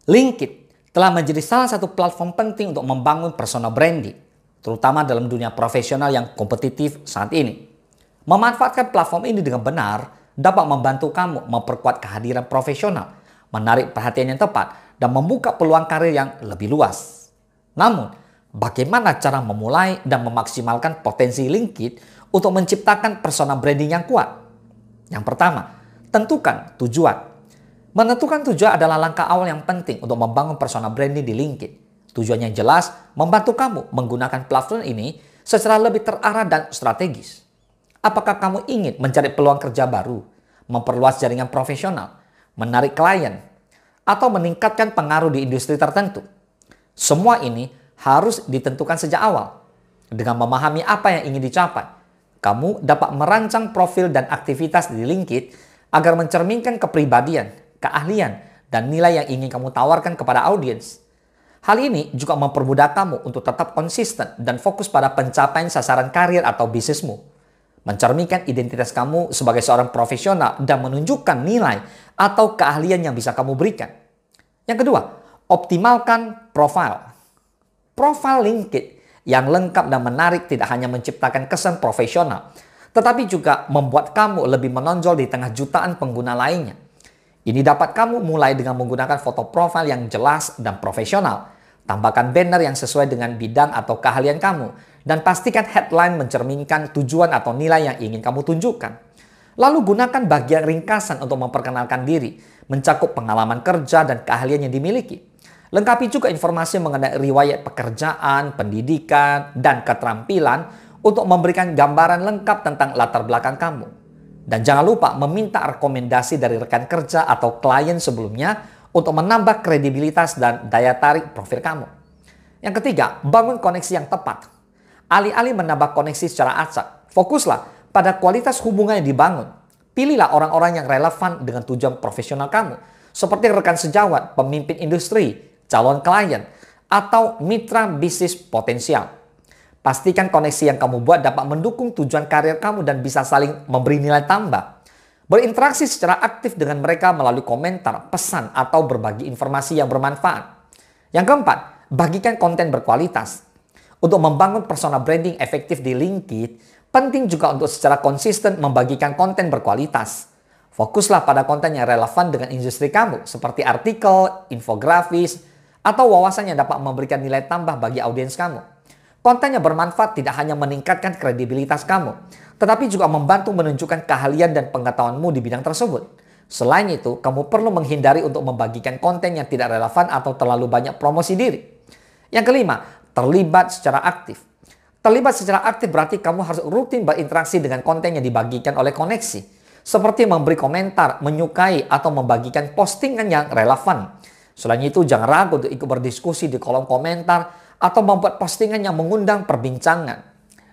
LinkedIn telah menjadi salah satu platform penting untuk membangun personal branding, terutama dalam dunia profesional yang kompetitif saat ini. Memanfaatkan platform ini dengan benar dapat membantu kamu memperkuat kehadiran profesional, menarik perhatian yang tepat, dan membuka peluang karir yang lebih luas. Namun, bagaimana cara memulai dan memaksimalkan potensi LinkedIn untuk menciptakan personal branding yang kuat? Yang pertama, tentukan tujuan. Menentukan tujuan adalah langkah awal yang penting untuk membangun personal branding di LinkedIn. Tujuan yang jelas membantu kamu menggunakan platform ini secara lebih terarah dan strategis. Apakah kamu ingin mencari peluang kerja baru, memperluas jaringan profesional, menarik klien, atau meningkatkan pengaruh di industri tertentu? Semua ini harus ditentukan sejak awal. Dengan memahami apa yang ingin dicapai, kamu dapat merancang profil dan aktivitas di LinkedIn agar mencerminkan kepribadian, keahlian, dan nilai yang ingin kamu tawarkan kepada audiens. Hal ini juga mempermudah kamu untuk tetap konsisten dan fokus pada pencapaian sasaran karir atau bisnismu. Mencerminkan identitas kamu sebagai seorang profesional dan menunjukkan nilai atau keahlian yang bisa kamu berikan. Yang kedua, optimalkan profil. Profil LinkedIn yang lengkap dan menarik tidak hanya menciptakan kesan profesional, tetapi juga membuat kamu lebih menonjol di tengah jutaan pengguna lainnya. Ini dapat kamu mulai dengan menggunakan foto profil yang jelas dan profesional. Tambahkan banner yang sesuai dengan bidang atau keahlian kamu, dan pastikan headline mencerminkan tujuan atau nilai yang ingin kamu tunjukkan. Lalu gunakan bagian ringkasan untuk memperkenalkan diri, mencakup pengalaman kerja dan keahlian yang dimiliki. Lengkapi juga informasi mengenai riwayat pekerjaan, pendidikan, dan keterampilan untuk memberikan gambaran lengkap tentang latar belakang kamu. Dan jangan lupa meminta rekomendasi dari rekan kerja atau klien sebelumnya untuk menambah kredibilitas dan daya tarik profil kamu. Yang ketiga, bangun koneksi yang tepat. Alih-alih menambah koneksi secara acak, fokuslah pada kualitas hubungan yang dibangun. Pilihlah orang-orang yang relevan dengan tujuan profesional kamu, seperti rekan sejawat, pemimpin industri, calon klien, atau mitra bisnis potensial. Pastikan koneksi yang kamu buat dapat mendukung tujuan karir kamu dan bisa saling memberi nilai tambah. Berinteraksi secara aktif dengan mereka melalui komentar, pesan, atau berbagi informasi yang bermanfaat. Yang keempat, bagikan konten berkualitas. Untuk membangun personal branding efektif di LinkedIn, penting juga untuk secara konsisten membagikan konten berkualitas. Fokuslah pada konten yang relevan dengan industri kamu, seperti artikel, infografis, atau wawasan yang dapat memberikan nilai tambah bagi audiens kamu. Konten yang bermanfaat tidak hanya meningkatkan kredibilitas kamu, tetapi juga membantu menunjukkan keahlian dan pengetahuanmu di bidang tersebut. Selain itu, kamu perlu menghindari untuk membagikan konten yang tidak relevan atau terlalu banyak promosi diri. Yang kelima, terlibat secara aktif. Terlibat secara aktif berarti kamu harus rutin berinteraksi dengan konten yang dibagikan oleh koneksi, seperti memberi komentar, menyukai, atau membagikan postingan yang relevan. Selain itu, jangan ragu untuk ikut berdiskusi di kolom komentar atau membuat postingan yang mengundang perbincangan.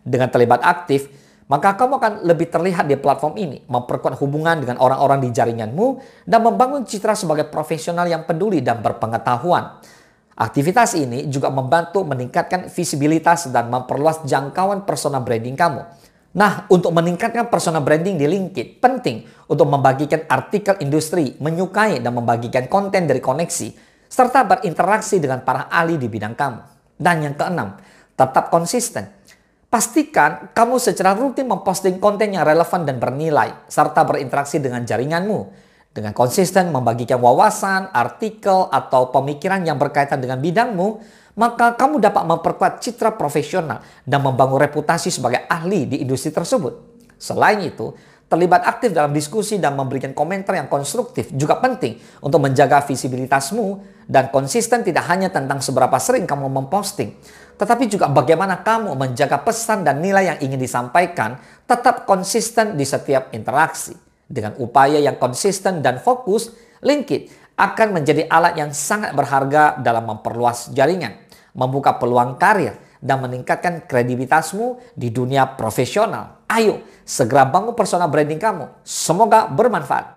Dengan terlibat aktif, maka kamu akan lebih terlihat di platform ini, memperkuat hubungan dengan orang-orang di jaringanmu, dan membangun citra sebagai profesional yang peduli dan berpengetahuan. Aktivitas ini juga membantu meningkatkan visibilitas dan memperluas jangkauan personal branding kamu. Nah, untuk meningkatkan personal branding di LinkedIn, penting untuk membagikan artikel industri, menyukai dan membagikan konten dari koneksi, serta berinteraksi dengan para ahli di bidang kamu. Dan yang keenam, tetap konsisten. Pastikan kamu secara rutin memposting konten yang relevan dan bernilai, serta berinteraksi dengan jaringanmu. Dengan konsisten membagikan wawasan, artikel, atau pemikiran yang berkaitan dengan bidangmu, maka kamu dapat memperkuat citra profesional dan membangun reputasi sebagai ahli di industri tersebut. Selain itu, terlibat aktif dalam diskusi dan memberikan komentar yang konstruktif juga penting untuk menjaga visibilitasmu, dan konsisten tidak hanya tentang seberapa sering kamu memposting, tetapi juga bagaimana kamu menjaga pesan dan nilai yang ingin disampaikan tetap konsisten di setiap interaksi. Dengan upaya yang konsisten dan fokus, LinkedIn akan menjadi alat yang sangat berharga dalam memperluas jaringan, membuka peluang karir, dan meningkatkan kredibilitasmu di dunia profesional. Ayo, segera bangun personal branding kamu. Semoga bermanfaat.